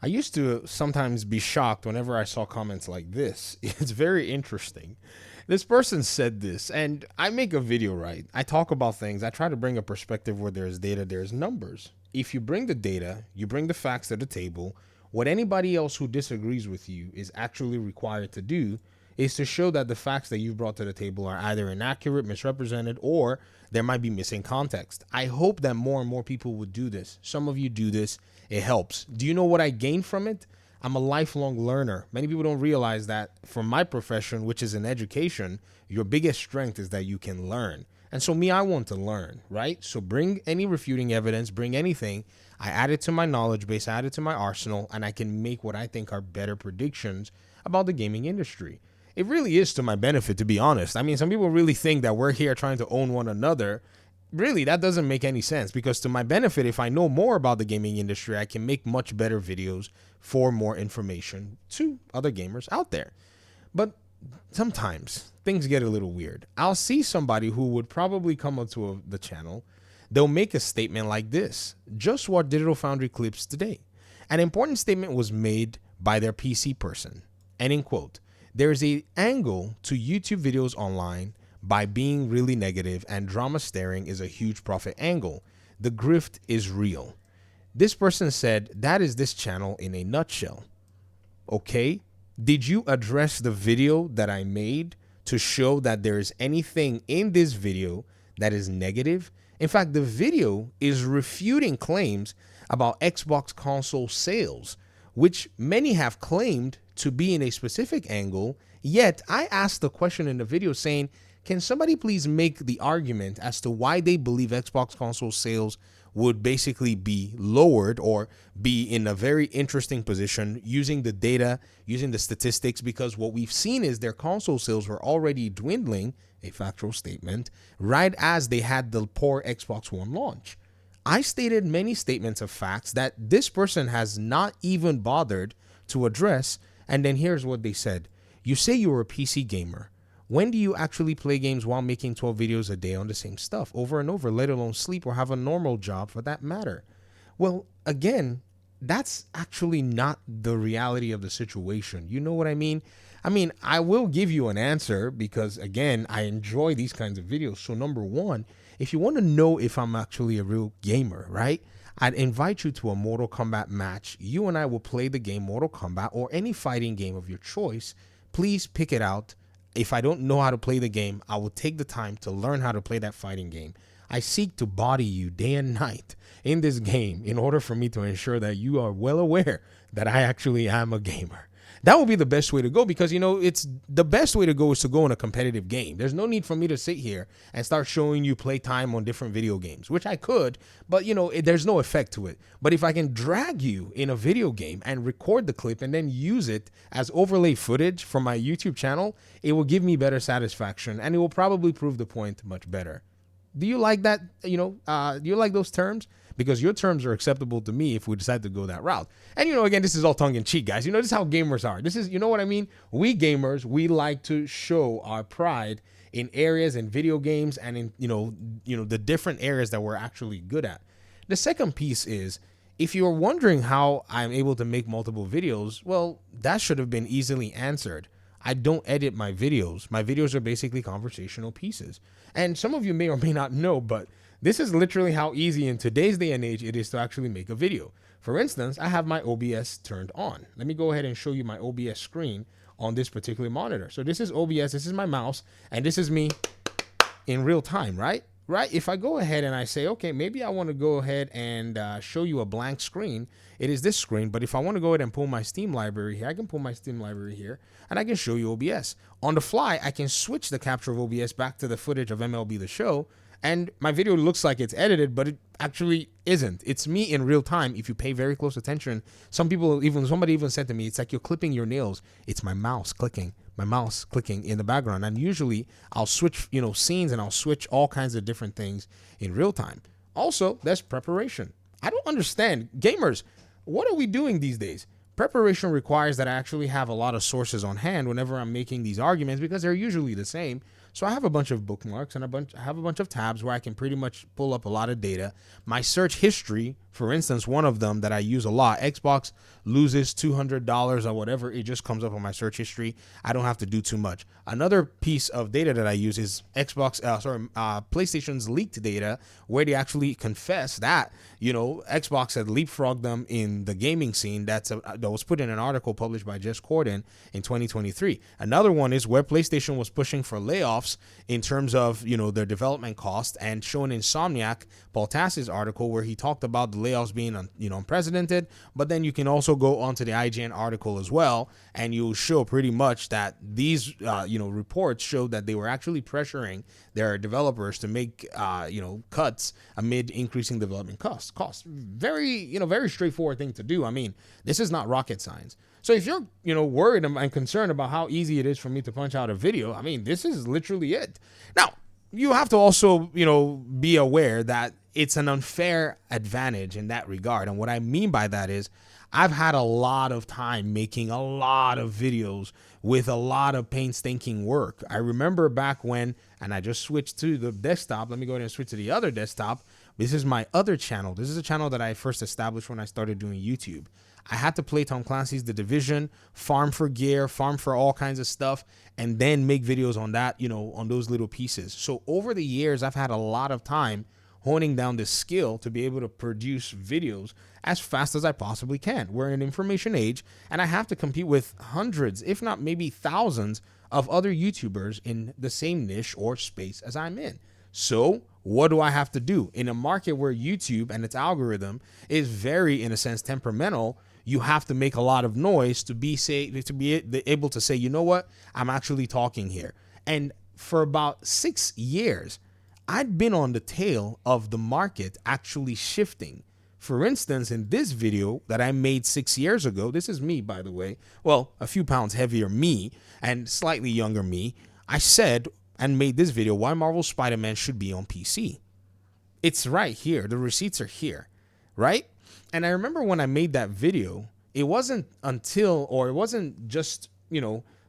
I used to sometimes be shocked whenever I saw comments like this. It's very interesting. This person said this, and I make a video, right? I talk about things. I try to bring a perspective where there's data, there's numbers. If you bring the data, you bring the facts to the table, what anybody else who disagrees with you is actually required to do is to show that the facts that you've brought to the table are either inaccurate, misrepresented, or there might be missing context. I hope that more and more people would do this. Some of you do this, it helps. Do you know what I gain from it? I'm a lifelong learner. Many people don't realize that from my profession, which is in education, your biggest strength is that you can learn. And so, me, I want to learn, right? So, bring any refuting evidence, bring anything. I add it to my knowledge base, I add it to my arsenal, and I can make what I think are better predictions about the gaming industry. It really is to my benefit, to be honest. I mean, some people really think that we're here trying to own one another. Really, that doesn't make any sense because, to my benefit, if I know more about the gaming industry, I can make much better videos for more information to other gamers out there. But sometimes things get a little weird. I'll see somebody who would probably come up to the channel. They'll make a statement like this: just watch Digital Foundry clips today. An important statement was made by their PC person. Ending quote. There's an angle to YouTube videos online by being really negative, and drama staring is a huge profit angle. The grift is real. This person said that is this channel in a nutshell. Okay, did you address the video that I made to show that there is anything in this video that is negative? In fact, the video is refuting claims about Xbox console sales, which many have claimed to be in a specific angle. Yet I asked the question in the video saying, can somebody please make the argument as to why they believe Xbox console sales would basically be lowered or be in a very interesting position using the data, using the statistics, because what we've seen is their console sales were already dwindling, a factual statement, right as they had the poor Xbox One launch. I stated many statements of facts that this person has not even bothered to address, and then here's what they said. You say you're a PC gamer. When do you actually play games while making 12 videos a day on the same stuff over and over, let alone sleep or have a normal job for that matter? Well, again, that's actually not the reality of the situation. You know what I mean? I will give you an answer because, again, I enjoy these kinds of videos. So, number one, if you want to know if I'm actually a real gamer, right? I'd invite you to a Mortal Kombat match. You and I will play the game Mortal Kombat or any fighting game of your choice. Please pick it out. If I don't know how to play the game, I will take the time to learn how to play that fighting game. I seek to body you day and night in this game in order for me to ensure that you are well aware that I actually am a gamer. That would be the best way to go because, it's the best way to go is to go in a competitive game. There's no need for me to sit here and start showing you playtime on different video games, which I could, but, there's no effect to it. But if I can drag you in a video game and record the clip and then use it as overlay footage for my YouTube channel, it will give me better satisfaction and it will probably prove the point much better. Do you like that? Do you like those terms? Because your terms are acceptable to me if we decide to go that route. And, again, this is all tongue in cheek, guys. This is how gamers are. This is, you know what I mean? We gamers, we like to show our pride in areas in video games and in, the different areas that we're actually good at. The second piece is, if you're wondering how I'm able to make multiple videos, well, that should have been easily answered. I don't edit my videos. My videos are basically conversational pieces. And some of you may or may not know, but this is literally how easy in today's day and age it is to actually make a video. For instance, I have my OBS turned on. Let me go ahead and show you my OBS screen on this particular monitor. So this is OBS, this is my mouse, and this is me in real time, right? Right? If I go ahead and I say, okay, maybe I want to go ahead and show you a blank screen, it is this screen. But if I want to go ahead and pull my Steam library here, I can pull my Steam library here and I can show you OBS. On the fly, I can switch the capture of OBS back to the footage of MLB The Show. And my video looks like it's edited, but it actually isn't. It's me in real time. If you pay very close attention, somebody even said to me, it's like you're clipping your nails. It's my mouse clicking in the background. And usually I'll switch, scenes and I'll switch all kinds of different things in real time. Also, there's preparation. I don't understand. Gamers, what are we doing these days? Preparation requires that I actually have a lot of sources on hand whenever I'm making these arguments because they're usually the same. So I have a bunch of bookmarks and I have a bunch of tabs where I can pretty much pull up a lot of data. My search history, for instance, one of them that I use a lot, Xbox loses $200 or whatever, it just comes up on my search history. I don't have to do too much. Another piece of data that I use is PlayStation's leaked data, where they actually confess that, Xbox had leapfrogged them in the gaming scene. That was put in an article published by Jess Corden in 2023. Another one is where PlayStation was pushing for layoffs in terms of, their development cost, and showing Insomniac, Paul Tass's article, where he talked about the layoffs being, unprecedented. But then you can also go onto the IGN article as well, and you'll show pretty much that these, reports showed that they were actually pressuring their developers to make, cuts amid increasing development costs. Very, very straightforward thing to do. I mean, this is not rocket science. So if you're, worried and concerned about how easy it is for me to punch out a video, I mean, this is literally it. Now, you have to also, be aware that it's an unfair advantage in that regard. And what I mean by that is I've had a lot of time making a lot of videos with a lot of painstaking work. I remember back when, and I just switched to the desktop. Let me go ahead and switch to the other desktop. This is my other channel. This is a channel that I first established when I started doing YouTube. I had to play Tom Clancy's The Division, farm for gear, farm for all kinds of stuff, and then make videos on that, on those little pieces. So over the years, I've had a lot of time honing down this skill to be able to produce videos as fast as I possibly can. We're in an information age, and I have to compete with hundreds, if not maybe thousands, of other YouTubers in the same niche or space as I'm in. So what do I have to do? In a market where YouTube and its algorithm is very, in a sense, temperamental, you have to make a lot of noise to be able to say, you know what, I'm actually talking here. And for about 6 years, I'd been on the tail of the market actually shifting. For instance, in this video that I made 6 years ago, this is me, by the way, well, a few pounds heavier me and slightly younger me, I said and made this video, why Marvel's Spider-Man should be on PC. It's right here. The receipts are here, right? And I remember when I made that video, it wasn't just,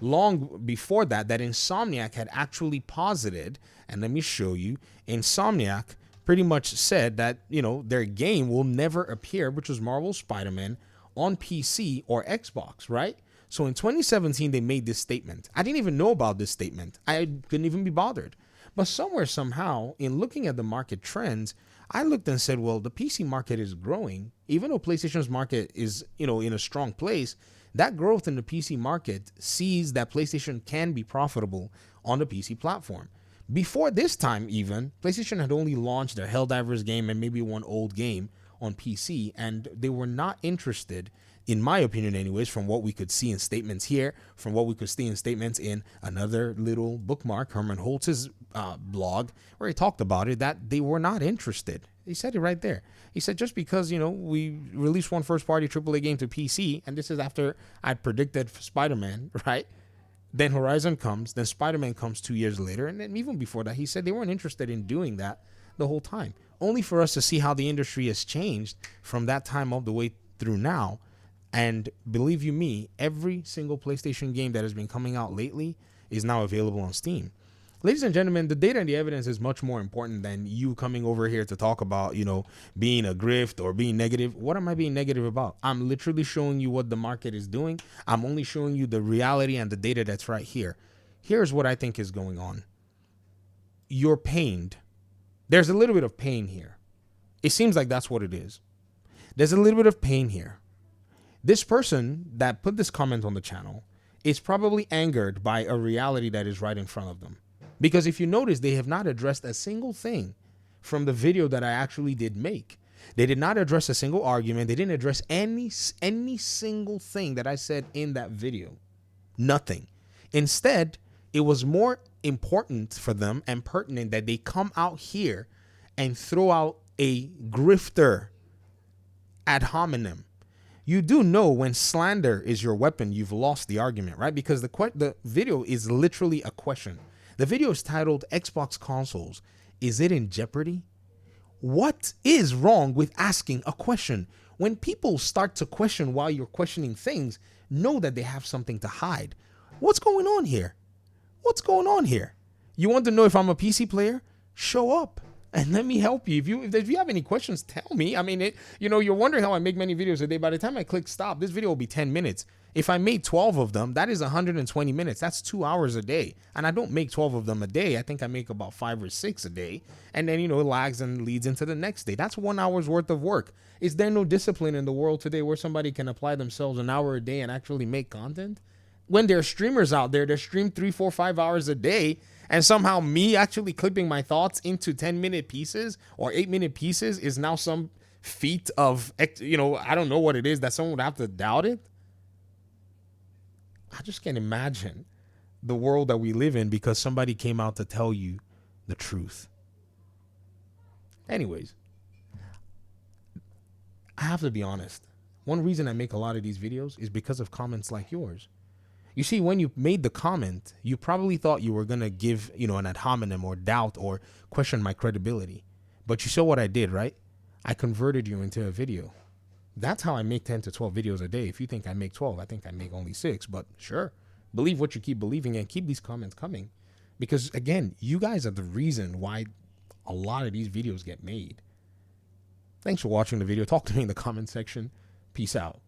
long before that Insomniac had actually posited, and let me show you, Insomniac pretty much said that, their game will never appear, which was Marvel's Spider-Man, on PC or Xbox, right? So in 2017, they made this statement. I didn't even know about this statement. I couldn't even be bothered. But somewhere, somehow, in looking at the market trends, I looked and said, well, the PC market is growing. Even though PlayStation's market is, in a strong place, that growth in the PC market sees that PlayStation can be profitable on the PC platform. Before this time, even, PlayStation had only launched a Helldivers game and maybe one old game on PC, and they were not interested, in my opinion anyways, from what we could see in statements here, from what we could see in statements in another little bookmark, Herman Holtz's blog, where he talked about it, that they were not interested. He said it right there. He said, just because, we released one first-party AAA game to PC, and this is after I predicted Spider-Man, right? Then Horizon comes, then Spider-Man comes 2 years later, and then even before that, he said they weren't interested in doing that the whole time. Only for us to see how the industry has changed from that time all the way through now. And believe you me, every single PlayStation game that has been coming out lately is now available on Steam. Ladies and gentlemen, the data and the evidence is much more important than you coming over here to talk about, being a grift or being negative. What am I being negative about? I'm literally showing you what the market is doing. I'm only showing you the reality and the data that's right here. Here's what I think is going on. You're pained. There's a little bit of pain here. It seems like that's what it is. There's a little bit of pain here. This person that put this comment on the channel is probably angered by a reality that is right in front of them. Because if you notice, they have not addressed a single thing from the video that I actually did make. They did not address a single argument. They didn't address any single thing that I said in that video. Nothing. Instead, it was more important for them and pertinent that they come out here and throw out a grifter Adhominem. You do know when slander is your weapon, you've lost the argument, right? Because the video is literally a question. The video is titled Xbox Consoles. Is it in jeopardy? What is wrong with asking a question? When people start to question while you're questioning things, know that they have something to hide. What's going on here? What's going on here? You want to know if I'm a PC player? Show up and let me help you. If you have any questions, tell me. I mean, you're wondering how I make many videos a day. By the time I click stop, this video will be 10 minutes. If I made 12 of them, that is 120 minutes. That's 2 hours a day. And I don't make 12 of them a day. I think I make about 5 or 6 a day. And then, it lags and leads into the next day. That's 1 hour's worth of work. Is there no discipline in the world today where somebody can apply themselves an hour a day and actually make content? When there are streamers out there that stream 3, 4, 5 hours a day, and somehow me actually clipping my thoughts into 10-minute pieces or 8-minute pieces is now some feat of, I don't know what it is that someone would have to doubt it. I just can't imagine the world that we live in because somebody came out to tell you the truth. Anyways, I have to be honest. One reason I make a lot of these videos is because of comments like yours. You see, when you made the comment, you probably thought you were going to give, an adhominem or doubt or question my credibility. But you saw what I did, right? I converted you into a video. That's how I make 10 to 12 videos a day. If you think I make 12, I think I make only 6. But sure, believe what you keep believing and keep these comments coming. Because, again, you guys are the reason why a lot of these videos get made. Thanks for watching the video. Talk to me in the comment section. Peace out.